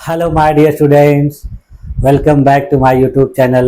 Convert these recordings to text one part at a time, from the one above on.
Hello my dear students, welcome back to my YouTube channel.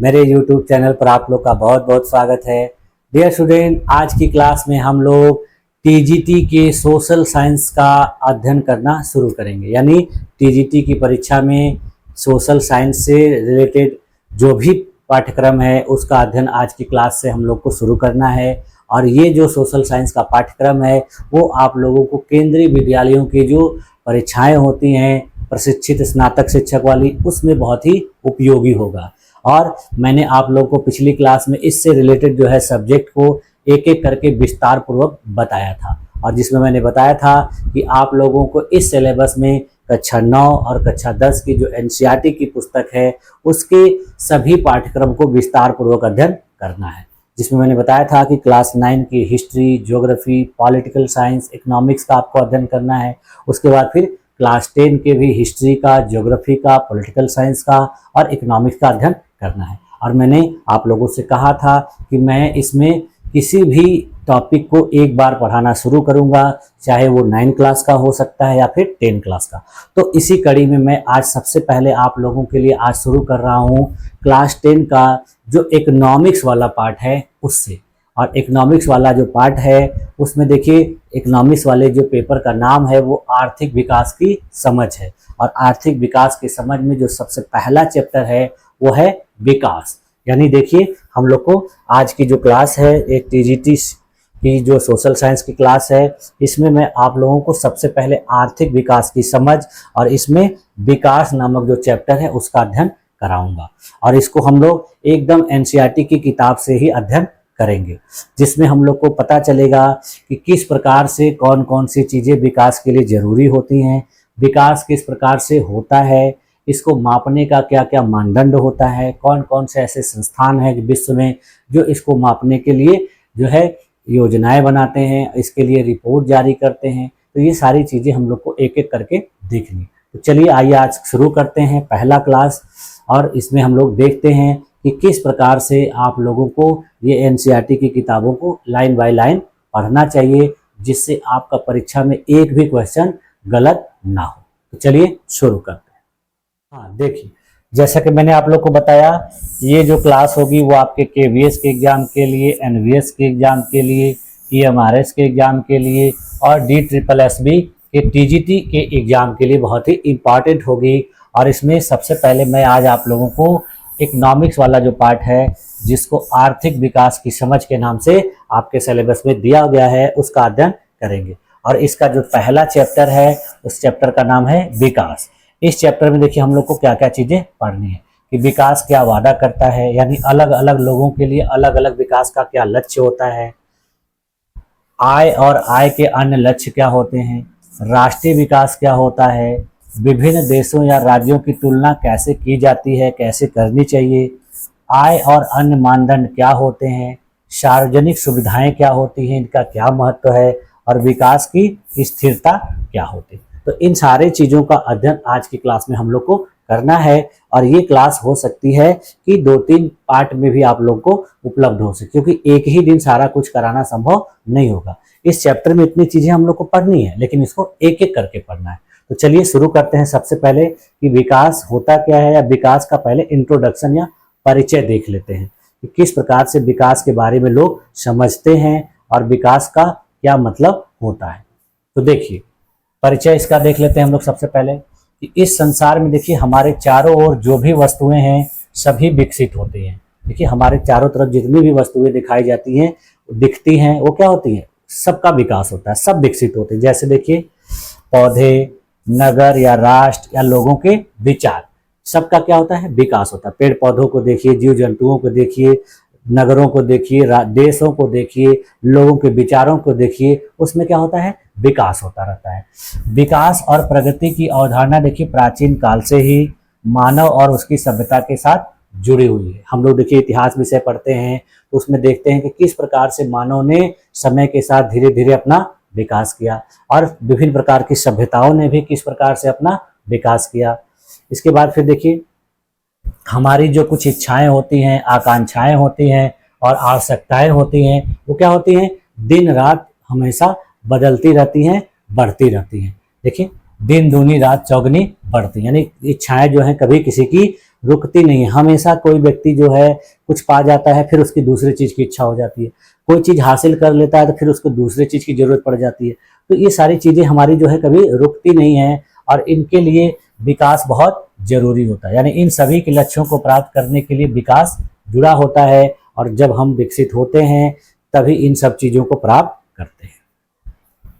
मेरे YouTube channel पर आप लोग का बहुत बहुत स्वागत है। डियर स्टूडेंट, आज की क्लास में हम लोग टीजीटी के सोशल साइंस का अध्ययन करना शुरू करेंगे। यानी टीजीटी की परीक्षा में सोशल साइंस से रिलेटेड जो भी पाठ्यक्रम है उसका अध्ययन आज की क्लास से हम लोग को शुरू करना है। और ये जो सोशल साइंस का पाठ्यक्रम है वो आप लोगों को केंद्रीय विद्यालयों की जो परीक्षाएं होती हैं प्रशिक्षित स्नातक शिक्षक वाली, उसमें बहुत ही उपयोगी होगा। और मैंने आप लोगों को पिछली क्लास में इससे रिलेटेड जो है सब्जेक्ट को एक एक करके विस्तार पूर्वक बताया था, और जिसमें मैंने बताया था कि आप लोगों को इस सिलेबस में कक्षा 9 और कक्षा 10 की जो एनसीईआरटी की पुस्तक है उसके सभी पाठ्यक्रम को विस्तार पूर्वक अध्ययन करना है। जिसमें मैंने बताया था कि क्लास 9 की history, geography, political science, economics का आपको अध्ययन करना है। उसके बाद फिर क्लास 10 के भी हिस्ट्री का, ज्योग्राफी का, पॉलिटिकल साइंस का और इकोनॉमिक्स का अध्ययन करना है। और मैंने आप लोगों से कहा था कि मैं इसमें किसी भी टॉपिक को एक बार पढ़ाना शुरू करूंगा, चाहे वो 9 क्लास का हो सकता है या फिर 10 क्लास का। तो इसी कड़ी में मैं आज सबसे पहले आप लोगों के लिए आज शुरू कर रहा हूँ क्लास 10 का जो इकोनॉमिक्स वाला पार्ट है उससे। और इकोनॉमिक्स वाला जो पार्ट है उसमें देखिए, इकोनॉमिक्स वाले जो पेपर का नाम है वो आर्थिक विकास की समझ है। और आर्थिक विकास की समझ में जो सबसे पहला चैप्टर है वो है विकास। यानी देखिए, हम लोग को आज की जो क्लास है एक टीजीटी की जो सोशल साइंस की क्लास है, इसमें मैं आप लोगों को सबसे पहले आर्थिक विकास की समझ और इसमें विकास नामक जो चैप्टर है उसका अध्ययन कराऊंगा। और इसको हम लोग एकदम एनसीईआरटी की किताब से ही अध्ययन करेंगे, जिसमें हम लोग को पता चलेगा कि किस प्रकार से कौन कौन सी चीज़ें विकास के लिए ज़रूरी होती हैं, विकास किस प्रकार से होता है, इसको मापने का क्या क्या मानदंड होता है, कौन कौन से ऐसे संस्थान हैं विश्व में जो इसको मापने के लिए जो है योजनाएं बनाते हैं, इसके लिए रिपोर्ट जारी करते हैं। तो ये सारी चीज़ें हम लोग को एक एक करके देखनी। तो चलिए आइए आज शुरू करते हैं पहला क्लास, और इसमें हम लोग देखते हैं कि किस प्रकार से आप लोगों को ये एनसीईआरटी की किताबों को लाइन बाय लाइन पढ़ना चाहिए, जिससे आपका परीक्षा में एक भी क्वेश्चन गलत ना हो। तो चलिए शुरू करते हैं। हाँ देखिए, जैसा कि मैंने आप लोग को बताया, ये जो क्लास होगी वो आपके केवीएस के एग्जाम के लिए, एनवीएस के एग्जाम के लिए, ईएमआरएस के एग्जाम के लिए और DSSB के टीजीटी के एग्जाम के लिए बहुत ही इम्पॉर्टेंट होगी। और इसमें सबसे पहले मैं आज आप लोगों को इकोनॉमिक्स वाला जो पार्ट है, जिसको आर्थिक विकास की समझ के नाम से आपके सिलेबस में दिया गया है, उसका अध्ययन करेंगे। और इसका जो पहला चैप्टर है उस चैप्टर का नाम है विकास। इस चैप्टर में देखिए हम लोग को क्या क्या चीज़ें पढ़नी है कि विकास क्या वादा करता है, यानी अलग अलग लोगों के लिए अलग अलग विकास का क्या लक्ष्य होता है, आय और आय के अन्य लक्ष्य क्या होते हैं, राष्ट्रीय विकास क्या होता है, विभिन्न देशों या राज्यों की तुलना कैसे की जाती है, कैसे करनी चाहिए, आय और अन्य मानदंड क्या होते हैं, सार्वजनिक सुविधाएं क्या होती हैं, इनका क्या महत्व है, और विकास की स्थिरता क्या होती है। तो इन सारे चीज़ों का अध्ययन आज की क्लास में हम लोग को करना है। और ये क्लास हो सकती है कि 2-3 पार्ट में भी आप लोग को उपलब्ध हो सके, क्योंकि एक ही दिन सारा कुछ कराना संभव नहीं होगा। इस चैप्टर में इतनी चीज़ें हम लोग को पढ़नी है, लेकिन इसको एक एक करके पढ़ना है। तो चलिए शुरू करते हैं। सबसे पहले कि विकास होता क्या है, या विकास का पहले इंट्रोडक्शन या परिचय देख लेते हैं कि किस प्रकार से विकास के बारे में लोग समझते हैं और विकास का क्या मतलब होता है। तो देखिए, परिचय इसका देख लेते हैं हम लोग सबसे पहले कि इस संसार में देखिए हमारे चारों ओर जो भी वस्तुएं हैं सभी विकसित होती हैं। देखिए हमारे चारों तरफ जितनी भी वस्तुएं दिखाई जाती हैं, दिखती हैं, वो क्या होती हैं, सबका विकास होता है, सब विकसित होते हैं। जैसे देखिए पौधे, नगर या राष्ट्र या लोगों के विचार, सबका क्या होता है, विकास होता है। पेड़ पौधों को देखिए, जीव जंतुओं को देखिए, नगरों को देखिए, देशों को देखिए, लोगों के विचारों को देखिए, उसमें क्या होता है, विकास होता रहता है। विकास और प्रगति की अवधारणा देखिए प्राचीन काल से ही मानव और उसकी सभ्यता के साथ जुड़ी हुई है। हम लोग देखिए इतिहास विषय पढ़ते हैं तो उसमें देखते हैं कि किस प्रकार से मानव ने समय के साथ धीरे धीरे अपना विकास किया, और विभिन्न प्रकार की सभ्यताओं ने भी किस प्रकार से अपना विकास किया। इसके बाद फिर देखिए हमारी जो कुछ इच्छाएं होती हैं, आकांक्षाएं होती हैं और आवश्यकताएं होती हैं, वो क्या होती हैं, दिन रात हमेशा बदलती रहती हैं, बढ़ती रहती हैं। देखिए दिन दूनी रात चौगनी बढ़ती हैं। यानी इच्छाएं जो हैं कभी किसी की रुकती नहीं है। हमेशा कोई व्यक्ति जो है कुछ पा जाता है, फिर उसकी दूसरी चीज़ की इच्छा हो जाती है। कोई चीज़ हासिल कर लेता है तो फिर उसको दूसरी चीज़ की ज़रूरत पड़ जाती है। तो ये सारी चीज़ें हमारी जो है कभी रुकती नहीं है और इनके लिए विकास बहुत ज़रूरी होता है। यानी इन सभी के लक्ष्यों को प्राप्त करने के लिए विकास जुड़ा होता है और जब हम विकसित होते हैं तभी इन सब चीज़ों को प्राप्त करते हैं।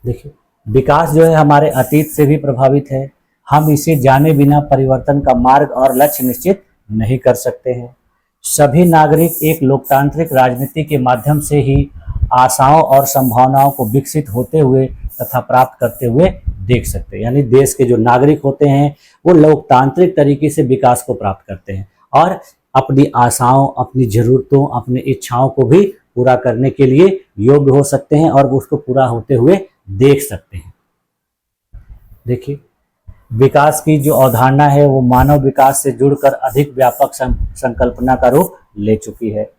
देखिए, विकास जो है हमारे अतीत से भी प्रभावित है। हम इसे जाने बिना परिवर्तन का मार्ग और लक्ष्य निश्चित नहीं कर सकते हैं। सभी नागरिक एक लोकतांत्रिक राजनीति के माध्यम से ही आशाओं और संभावनाओं को विकसित होते हुए तथा प्राप्त करते हुए देख सकते हैं। यानी देश के जो नागरिक होते हैं वो लोकतांत्रिक तरीके से विकास को प्राप्त करते हैं और अपनी आशाओं, अपनी ज़रूरतों, अपनी इच्छाओं को भी पूरा करने के लिए योग्य हो सकते हैं और उसको पूरा होते हुए देख सकते हैं। देखिए, विकास की जो अवधारणा है वो मानव विकास से जुड़कर अधिक व्यापक संकल्पना का रूप ले चुकी है।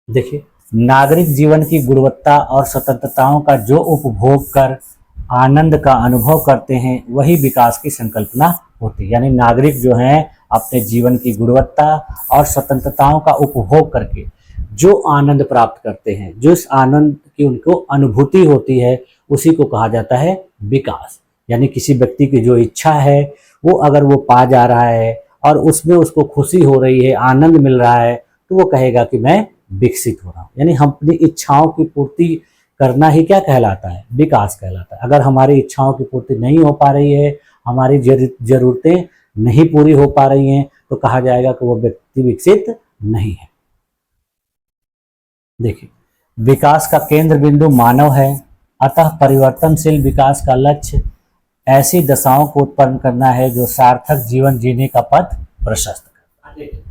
देखिए, नागरिक जीवन की गुणवत्ता और स्वतंत्रताओं का जो उपभोग कर आनंद का अनुभव करते हैं वही विकास की संकल्पना होती है। यानी नागरिक जो हैं अपने जीवन की गुणवत्ता और स्वतंत्रताओं का उपभोग करके जो आनंद प्राप्त करते हैं, जो इस आनंद की उनको अनुभूति होती है, उसी को कहा जाता है विकास। यानी किसी व्यक्ति की जो इच्छा है वो अगर वो पा जा रहा है और उसमें उसको खुशी हो रही है, आनंद मिल रहा है, तो वो कहेगा कि मैं विकसित हो रहा हूँ। यानी हम अपनी इच्छाओं की पूर्ति करना ही क्या कहलाता है? विकास कहलाता है। अगर हमारी इच्छाओं की पूर्ति नहीं हो पा रही है, हमारी ज़रूरतें नहीं पूरी हो पा रही हैं, तो कहा जाएगा कि वो व्यक्ति विकसित नहीं है। देखिए, विकास का केंद्र बिंदु मानव है, अतः परिवर्तनशील विकास का लक्ष्य ऐसी दशाओं को उत्पन्न करना है जो सार्थक जीवन जीने का पथ प्रशस्त करता है। देखिए,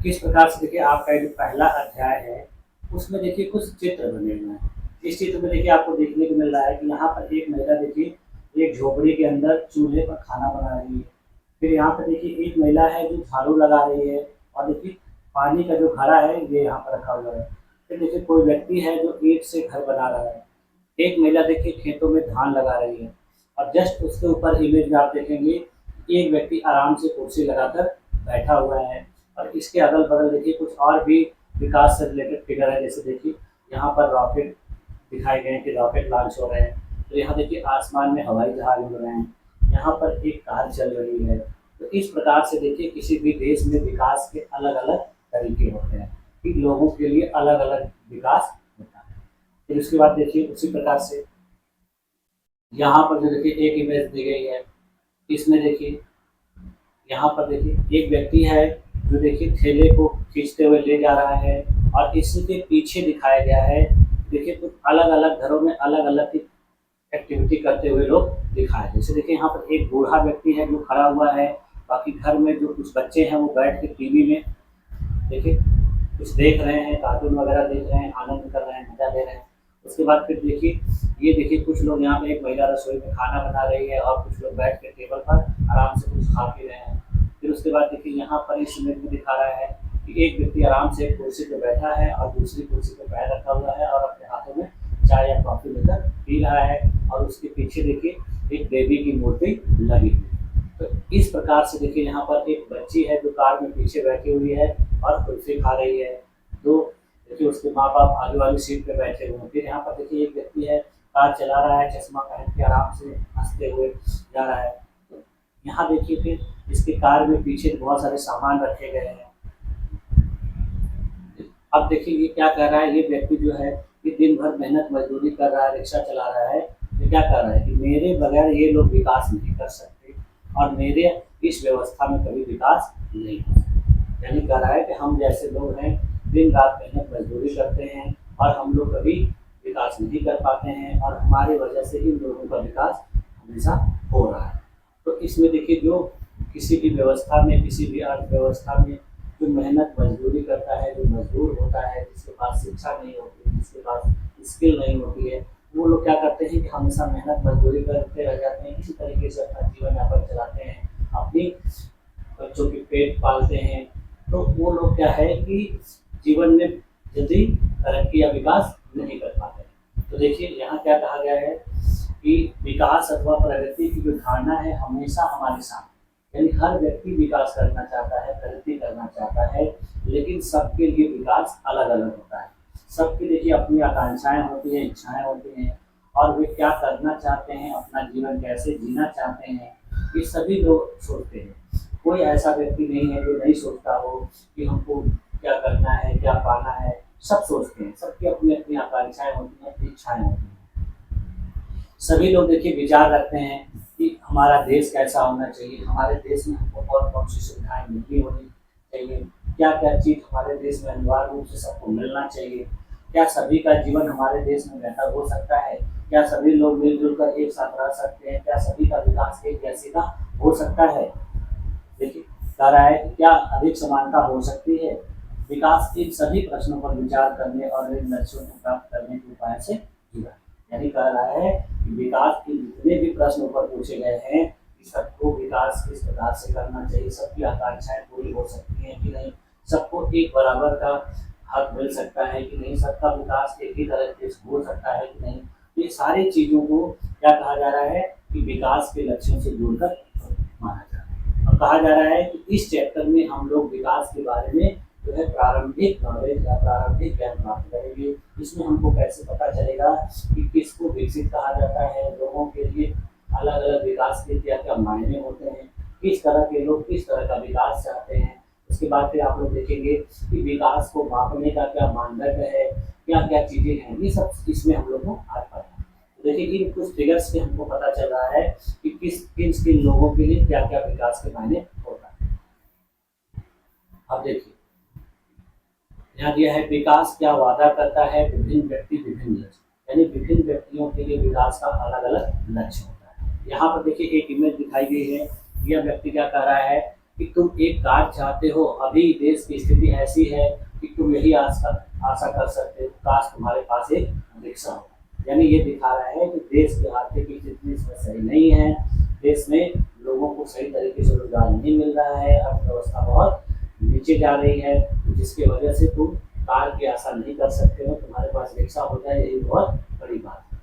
किस प्रकार से देखिए आपका जो पहला अध्याय है उसमें देखिए कुछ चित्र बने हुए हैं। इस चित्र में देखिए आपको देखने को मिल रहा है कि यहाँ पर एक महिला देखिए एक झोपड़ी के अंदर चूल्हे पर खाना बना रही है। फिर यहाँ पर देखिए एक महिला है जो झाड़ू लगा रही है और देखिए पानी का जो घड़ा है ये यहाँ पर रखा हुआ है। फिर देखिए कोई व्यक्ति है जो ईंट से घर बना रहा है। एक महिला देखिए खेतों में धान लगा रही है और जस्ट उसके ऊपर इमेज में आप देखेंगे एक व्यक्ति आराम से कुर्सी लगाकर बैठा हुआ है और इसके अगल बगल देखिए कुछ और भी विकास से रिलेटेड फिगर है। जैसे देखिए यहाँ पर रॉकेट दिखाए गए हैं कि रॉकेट लॉन्च हो रहे हैं, तो यहाँ देखिए आसमान में हवाई जहाज उड़ रहे हैं, यहाँ पर एक कार चल रही है। तो इस प्रकार से देखिए किसी भी देश में विकास के अलग अलग तरीके होते हैं कि लोगों के लिए अलग अलग विकास होता है। फिर उसके बाद देखिए उसी प्रकार से यहाँ पर जो देखिए एक इमेज दी गई है, इसमें देखिए यहाँ पर देखिए एक व्यक्ति है जो देखिए ठेले को खींचते हुए ले जा रहा है और इसी के पीछे दिखाया गया है देखिए कुछ अलग अलग घरों में अलग अलग एक्टिविटी करते हुए लोग दिखाए। जैसे देखिए यहाँ पर एक बूढ़ा व्यक्ति है जो खड़ा हुआ है, बाकी घर में जो कुछ बच्चे हैं वो बैठ के टीवी में देखिए कुछ देख रहे हैं, कार्टून वगैरह देख रहे हैं, आनंद कर रहे हैं, मजा ले रहे हैं। उसके बाद फिर देखिए ये देखिए कुछ लोग यहाँ पे एक महिला रसोई में खाना बना रही है और कुछ लोग बैठ के टेबल पर आराम से कुछ खा पी रहे हैं। फिर उसके बाद देखिए यहाँ पर इस इमेज में दिखा रहा है कि एक व्यक्ति आराम से एक कुर्सी पे बैठा है और दूसरी कुर्सी पे पैर रखा हुआ है और अपने हाथों में चाय या कॉफी लेकर पी रहा है और उसके पीछे देखिए एक देवी की मूर्ति लगी हुई है। तो इस प्रकार से देखिए यहाँ पर एक बच्ची है जो कार में पीछे बैठी हुई है और कुल्फी खा रही है। तो देखिए उसके माँ बाप आगे वाली सीट पे बैठे हुए हैं। फिर यहाँ पर देखिए एक व्यक्ति है कार चला रहा है, चश्मा पहन के आराम से हंसते हुए जा रहा है। तो यहाँ देखिए फिर इसके कार में पीछे बहुत सारे सामान रखे गए हैं। अब देखिए ये क्या कर रहा है, ये व्यक्ति जो है ये दिन भर मेहनत मजदूरी कर रहा है, रिक्शा चला रहा है। ये क्या कर रहा है कि मेरे बगैर ये लोग विकास नहीं कर सकते और मेरे इस व्यवस्था में कभी विकास नहीं हो सकता। यानी कह रहा है कि हम जैसे लोग हैं दिन रात मेहनत मजदूरी करते हैं और हम लोग कभी विकास नहीं कर पाते हैं और हमारी वजह से इन लोगों का विकास हमेशा हो रहा है। तो इसमें देखिए जो किसी भी व्यवस्था में, किसी भी अर्थव्यवस्था में जो मेहनत मजदूरी करता है, जो मजदूर होता है, जिसके पास शिक्षा नहीं होती है, जिसके पास स्किल नहीं होती है, वो लोग क्या करते हैं कि हमेशा मेहनत मजदूरी करते रह जाते हैं। इसी तरीके से अपना जीवन यापन चलाते हैं, अपनी बच्चों के पेट पालते हैं। तो वो लोग क्या है कि जीवन में जल्दी तरक्की या विकास नहीं कर पाते। तो देखिए यहाँ क्या कहा गया है कि विकास अथवा प्रगति की जो धारणा है हमेशा हमारे साथ, यानी हर व्यक्ति विकास करना चाहता है, प्रगति करना चाहता है, लेकिन सबके लिए विकास अलग अलग होता है। सबकी देखिए अपनी आकांक्षाएं होती हैं, इच्छाएं होती हैं, और वे क्या करना चाहते हैं, अपना जीवन कैसे जीना चाहते हैं, ये सभी लोग सोचते हैं। कोई ऐसा व्यक्ति नहीं है जो नहीं सोचता हो कि हमको क्या करना है, क्या पाना है। सब सोचते हैं, सबकी अपनी अपनी आकांक्षाएं होती हैं, अपनी इच्छाएं होती हैं। सभी लोग देखिए विचार रखते हैं कि हमारा देश कैसा होना चाहिए, हमारे देश में हमको कौन कौन सी सुविधाएं मिलनी होनी चाहिए, क्या क्या चीज़ हमारे देश में अनिवार्य रूप से सबको मिलना चाहिए, क्या सभी का जीवन हमारे देश में बेहतर हो सकता है, क्या सभी लोग मिलजुल कर एक साथ रह सकते हैं, क्या सभी का विकास एक जैसे का हो सकता है। देखिए कह रहा है कि क्या अधिक समानता हो सकती है। विकास इन सभी प्रश्नों पर विचार करने और इन लक्ष्यों को प्राप्त करने के उपाय से जुड़ा, यानी कह रहा है कि विकास के जितने भी प्रश्नों पर पूछे गए हैं कि सबको विकास किस प्रकार से करना चाहिए, सबकी आकांक्षाएं पूरी हो सकती हैं कि नहीं, सबको एक बराबर का हक मिल सकता है कि नहीं, सबका विकास एक ही तरह से हो सकता है कि नहीं, ये सारी चीज़ों को क्या कहा जा रहा है कि विकास के लक्ष्यों से जुड़कर माना जा रहा है। और कहा जा रहा है कि इस चैप्टर में हम लोग विकास के बारे में जो है प्रारंभिक नॉलेज या प्रारंभिक ज्ञान प्राप्त करेंगे। इसमें हमको कैसे पता चलेगा कि किसको विकसित कहा जाता है, लोगों के लिए अलग अलग विकास के क्या क्या मायने होते हैं, किस तरह के लोग किस तरह का विकास चाहते हैं। उसके बाद फिर आप लोग देखेंगे कि विकास को मापने का क्या मानदंड है, क्या क्या चीज़ें हैं, ये सब इसमें हम लोग को आज पढ़ना है। देखिए इन कुछ फिगर्स से हमको पता चल रहा है कि किन लोगों के लिए क्या क्या विकास के मायने होता है। अब देखिए यहाँ दिया है विकास क्या वादा करता है, विभिन्न व्यक्ति विभिन्न लक्ष्य, यानी विभिन्न व्यक्तियों के लिए विकास का अलग अलग लक्ष्य होता है। यहाँ पर देखिए एक इमेज दिखाई गई है, यह व्यक्ति क्या कह रहा है कि तुम एक कार चाहते हो, अभी देश की स्थिति ऐसी है कि तुम यही आशा कर सकते हो काश तुम्हारे पास एक रिक्शा हो। यानी ये दिखा रहा है कि देश की आर्थिक स्थिति इसमें सही नहीं है, देश में लोगों को सही तरीके से रोजगार नहीं मिल रहा है, अर्थव्यवस्था बहुत नीचे जा रही है, जिसकी वजह से तुम कार की आशा नहीं कर सकते हो, तुम्हारे पास रिक्शा हो जाए यही बहुत बड़ी बात है।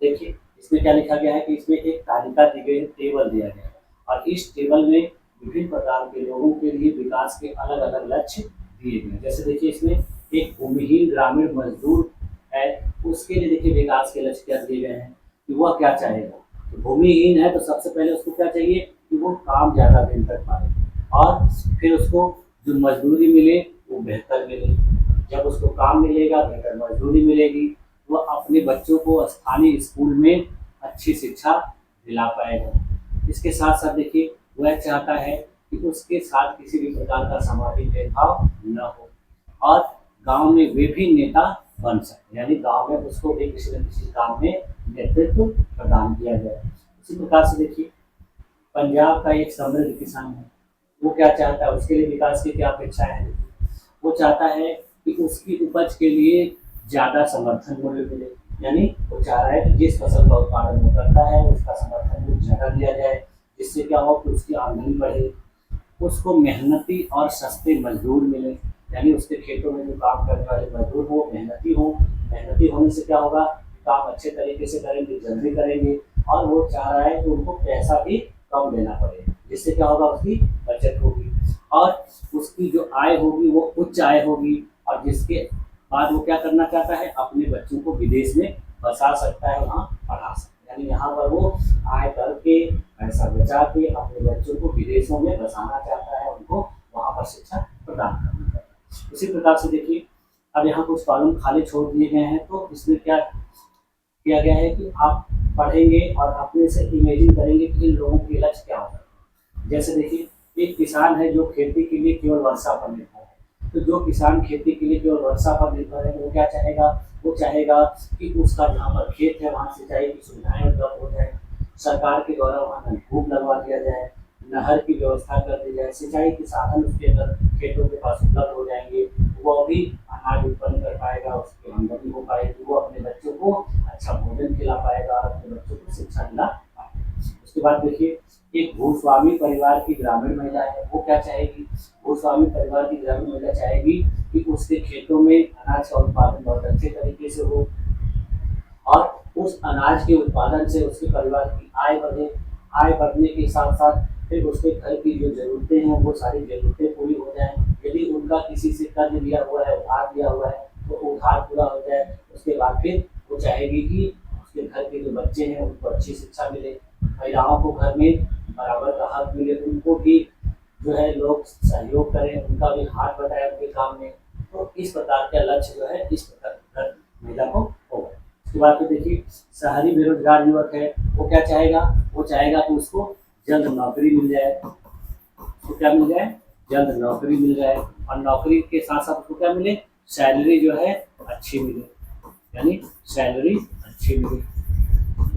देखिए इसमें क्या लिखा गया है कि इसमें एक तालिका दी गई, टेबल दिया गया है, और इस टेबल में विभिन्न प्रकार के लोगों के लिए विकास के अलग अलग लक्ष्य दिए गए। जैसे देखिए इसमें एक भूमिहीन ग्रामीण मजदूर है, उसके लिए देखिए विकास के लक्ष्य क्या दिए गए हैं कि वह क्या चाहेगा। तो भूमिहीन है तो सबसे पहले उसको क्या चाहिए कि वो काम ज़्यादा दिन तक पाए, और फिर उसको जो मजदूरी मिले वो बेहतर मिले। जब उसको काम मिलेगा, बेहतर मजदूरी मिलेगी, वह अपने बच्चों को स्थानीय स्कूल में अच्छी शिक्षा दिला पाएगा। इसके साथ साथ देखिए वह चाहता है कि उसके साथ किसी भी प्रकार का सामाजिक भेदभाव न हो, और गांव में वे भी नेता बन सके, यानी गांव में उसको भी किसी न किसी काम में नेतृत्व प्रदान किया जाए। इसी प्रकार से देखिए पंजाब का एक समृद्ध किसान है, वो क्या चाहता है, उसके लिए विकास की क्या अपेक्षाएं हैं। वो चाहता है कि उसकी उपज के लिए ज़्यादा समर्थन मूल्य मिले, यानी वो चाह रहा है कि जिस फसल का उत्पादन वो करता है उसका समर्थन मूल्य ज़्यादा दिया जाए, जिससे क्या हो कि उसकी आमदनी बढ़े, उसको मेहनती और सस्ते मजदूर मिले, यानी उसके खेतों में जो काम करने वाले मजदूर हो मेहनती हो। मेहनती होने से क्या होगा, काम अच्छे तरीके से करेंगे, जल्दी करेंगे, और वो चाह रहा है कि उनको पैसा भी कम देना पड़े, जिससे क्या होगा उसकी बचत होगी, और उसकी जो आय होगी वो उच्च आय होगी, और जिसके बाद वो क्या करना चाहता है, अपने बच्चों को विदेश में बसा सकता है, वहाँ पढ़ा सकता है, यानी यहाँ पर वो आय करके पैसा बचा के अपने बच्चों को विदेशों में बसाना चाहता है, उनको वहाँ पर शिक्षा प्रदान करना चाहता है। इसी प्रकार से देखिए अब यहाँ कुछ कॉलम खाली छोड़ दिए गए हैं, तो इसमें क्या किया गया है कि आप पढ़ेंगे और अपने से इमेजिन करेंगे कि इन लोगों के लक्ष्य क्या होगा। जैसे देखिए एक किसान है जो खेती के लिए केवल वर्षा पर निर्भर है, तो जो किसान खेती के लिए केवल वर्षा पर निर्भर है वो क्या चाहेगा, वो चाहेगा कि उसका जहाँ पर खेत है वहाँ सिंचाई की सुविधाएं उपलब्ध हो जाए, सरकार के द्वारा वहाँ नलकूप लगवा दिया जाए, नहर की व्यवस्था कर दी जाए, सिंचाई के साधन उसके अंदर खेतों के पास उपलब्ध हो जाएंगे, वो भी अनाज उत्पन्न कर पाएगा, उसकी आमदनी हो पाएगी, वो अपने बच्चों को अच्छा भोजन खिला पाएगा, अपने बच्चों को शिक्षा दिला पाएगा। उसके बाद देखिए एक भूस्वामी परिवार की ग्रामीण महिला है, वो क्या चाहेगी, भूस्वामी परिवार की ग्रामीण महिला चाहेगी कि उसके खेतों में अनाज का उत्पादन बहुत अच्छे तरीके से हो, और उस अनाज के उत्पादन से उसके परिवार की आय बढ़े, आय बढ़ने के साथ साथ फिर उसके घर की जो ज़रूरतें हैं वो सारी ज़रूरतें पूरी हो जाएँ। यदि उनका किसी से कर्ज लिया हुआ है, उधार लिया हुआ है, तो उधार पूरा हो जाए। उसके बाद फिर वो चाहेगी कि उसके घर के जो बच्चे हैं उनको अच्छी शिक्षा मिले, महिलाओं को घर में बराबर का हक मिले, उनको भी जो है लोग सहयोग करें, उनका भी हाथ बटाएँ उनके काम में। तो इस प्रकार का लक्ष्य जो है इस प्रकार हर महिला को होगा। उसके बाद फिर देखिए शहरी बेरोजगार युवक है, वो क्या चाहेगा? वो चाहेगा कि उसको जल्द नौकरी मिल जाए। उसको क्या मिल जाए? जल्द नौकरी मिल जाए, और नौकरी के साथ साथ उसको क्या मिले? सैलरी जो है अच्छी मिले, यानी सैलरी अच्छी मिले,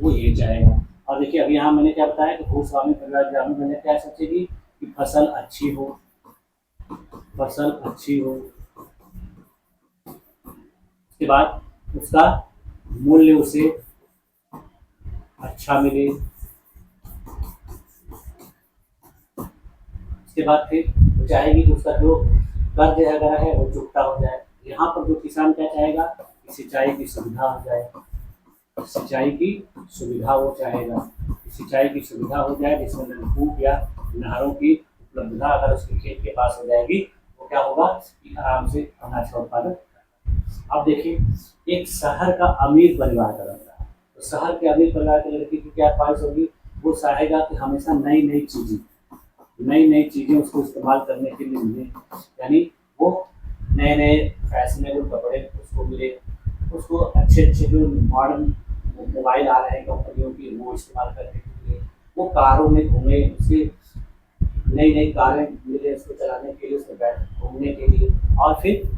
वो ये चाहेगा। और देखिए अभी यहाँ मैंने क्या बताया कि भूस्वामी परिवार ग्रामीण मैंने क्या सोचेगी कि फसल अच्छी हो, फसल अच्छी हो। उसके बाद उसका मूल्य उसे अच्छा मिले। उसके बाद फिर वो चाहेगी कि उसका जो कर्ज वगैरह है वो चुकता हो जाए। यहाँ पर जो किसान क्या चाहेगा कि सिंचाई की सुविधा हो जाए, सिंचाई की सुविधा वो चाहेगा, सिंचाई की सुविधा हो जाए जिसमें नलकूप या नहरों की उपलब्धता अगर उसके खेत के पास हो जाएगी तो क्या होगा कि आराम से अनाज का उत्पादन। अब देखिए एक शहर का अमीर परिवार का लड़का, तो शहर के अमीर परिवार के लड़के की क्या ख्वाहिश होगी? वो चाहेगा कि हमेशा नई नई चीज़ें, नई नई चीज़ें उसको इस्तेमाल करने के लिए मिले, यानी वो नए नए फैशनेबल कपड़े उसको मिले, उसको अच्छे अच्छे जो मॉडर्न मोबाइल आ रहे हैं कंपनियों की वो इस्तेमाल करने के लिए, वो कारों में घूमे, उसके नई नई कारें मिले उसको चलाने के लिए, उसमें बैठ घूमने के लिए, और फिर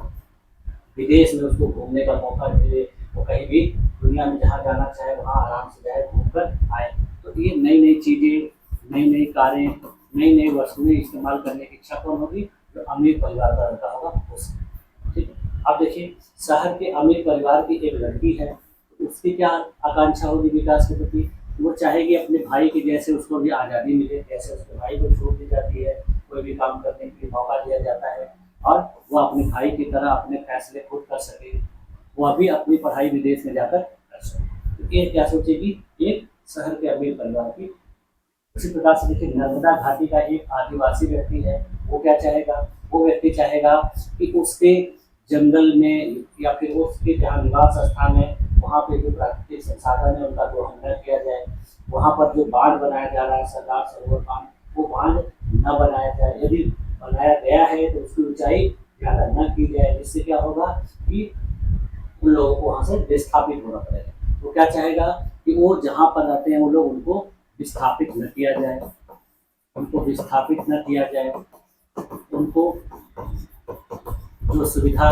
विदेश में उसको घूमने का मौका मिले, वो कहीं भी दुनिया में जहाँ जाना चाहे वहाँ आराम से जाए, घूम कर आए। तो ये नई नई चीज़ें, नई नई कारें, नई नई वस्तुएं इस्तेमाल करने की इच्छा कौन होगी? जो अमीर परिवार का लड़का होगा उससे। ठीक है। अब देखिए शहर के अमीर परिवार की एक लड़की है, तो उसकी क्या आकांक्षा होगी विकास के प्रति? वो चाहेगी अपने भाई की जैसे उसको भी आज़ादी मिले, जैसे उसके भाई को छूट दी जाती है, कोई भी काम करने के लिए मौका दिया जाता है, और वो अपने भाई की तरह अपने फैसले खुद कर सके, वो अभी अपनी पढ़ाई विदेश में जाकर कर सके। तो ये क्या सोचेगी? एक शहर के अमीर परिवार की। उसी प्रकार से देखिए नर्मदा घाटी का एक आदिवासी व्यक्ति है, वो क्या चाहेगा? वो व्यक्ति चाहेगा कि उसके जंगल में या फिर उसके जहाँ निवास स्थान है वहाँ पे जो प्राकृतिक संसाधन है उनका दोहन न किया जाए, वहाँ पर जो बांध बनाया जा रहा है सरदार सरोवर बांध, वो बांध न बनाया जाए, यदि बनाया गया है तो उसकी ऊंचाई ज़्यादा न की जाए, जिससे क्या होगा कि उन लोगों को वहाँ से विस्थापित होना पड़ेगा। वो क्या चाहेगा कि वो जहाँ पर रहते हैं वो लोग उनको विस्थापित न किया जाए, उनको विस्थापित न किया जाए, उनको जो सुविधा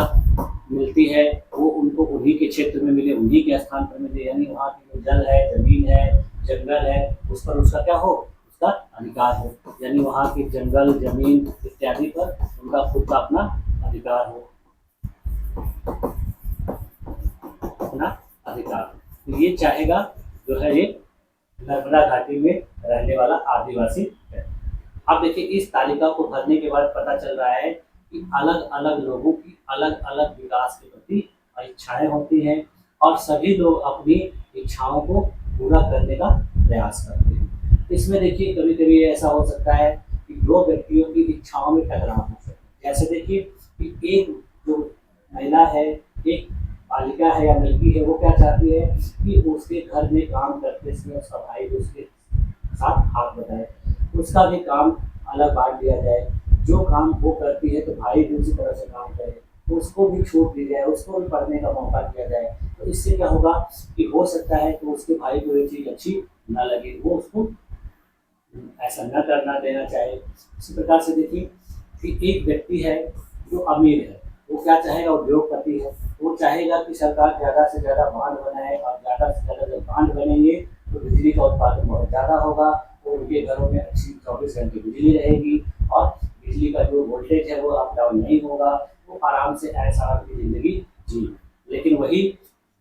मिलती है वो उनको उन्हीं के क्षेत्र में मिले, उन्हीं के स्थान पर मिले, यानी वहाँ की जो जल है, जमीन है, जंगल है, उस पर उसका क्या हो? उसका अधिकार हो, यानी वहाँ की जंगल, जमीन इत्यादि पर उनका खुद का अपना अधिकार हो, अपना अधिकार। तो ये चाहेगा जो है ये नर्मदा घाटी में रहने वाला आदिवासी है। अब देखिए इस तालिका को भरने के बाद पता चल रहा है कि अलग अलग लोगों की अलग अलग विकास के प्रति इच्छाएं होती हैं, और सभी लोग अपनी इच्छाओं को पूरा करने का प्रयास करते हैं। इसमें देखिए कभी कभी ऐसा हो सकता है कि दो व्यक्तियों की इच्छाओं में टकराव हो सकता है। जैसे देखिए कि एक जो महिला है, एक बालिका है या लड़की है, वो क्या चाहती है कि उसके घर में काम करते समय उसका भाई भी उसके साथ हाथ बटाए, उसका भी काम अलग बांट दिया जाए, जो काम वो करती है तो भाई भी उसी तरह से काम करे, तो उसको भी छूट दी जाए, उसको भी पढ़ने का मौका दिया जाए। तो इससे क्या होगा कि हो सकता है कि उसके भाई को ये चीज़ अच्छी ना लगे, वो उसको ऐसा न करना देना चाहे। इसी प्रकार से देखिए कि एक व्यक्ति है जो अमीर है, वो क्या चाहेगा? उद्योगपति है, वो चाहेगा कि सरकार ज़्यादा से ज़्यादा बांध बनाए, और ज़्यादा से ज़्यादा जब बांध बनेंगे तो बिजली का उत्पादन बहुत ज़्यादा होगा, तो उनके घरों में अच्छी 24 घंटे बिजली रहेगी, और बिजली का जो वोल्टेज है वो अप डाउन नहीं होगा, वो आराम से ऐसा अपनी ज़िंदगी जी। लेकिन वही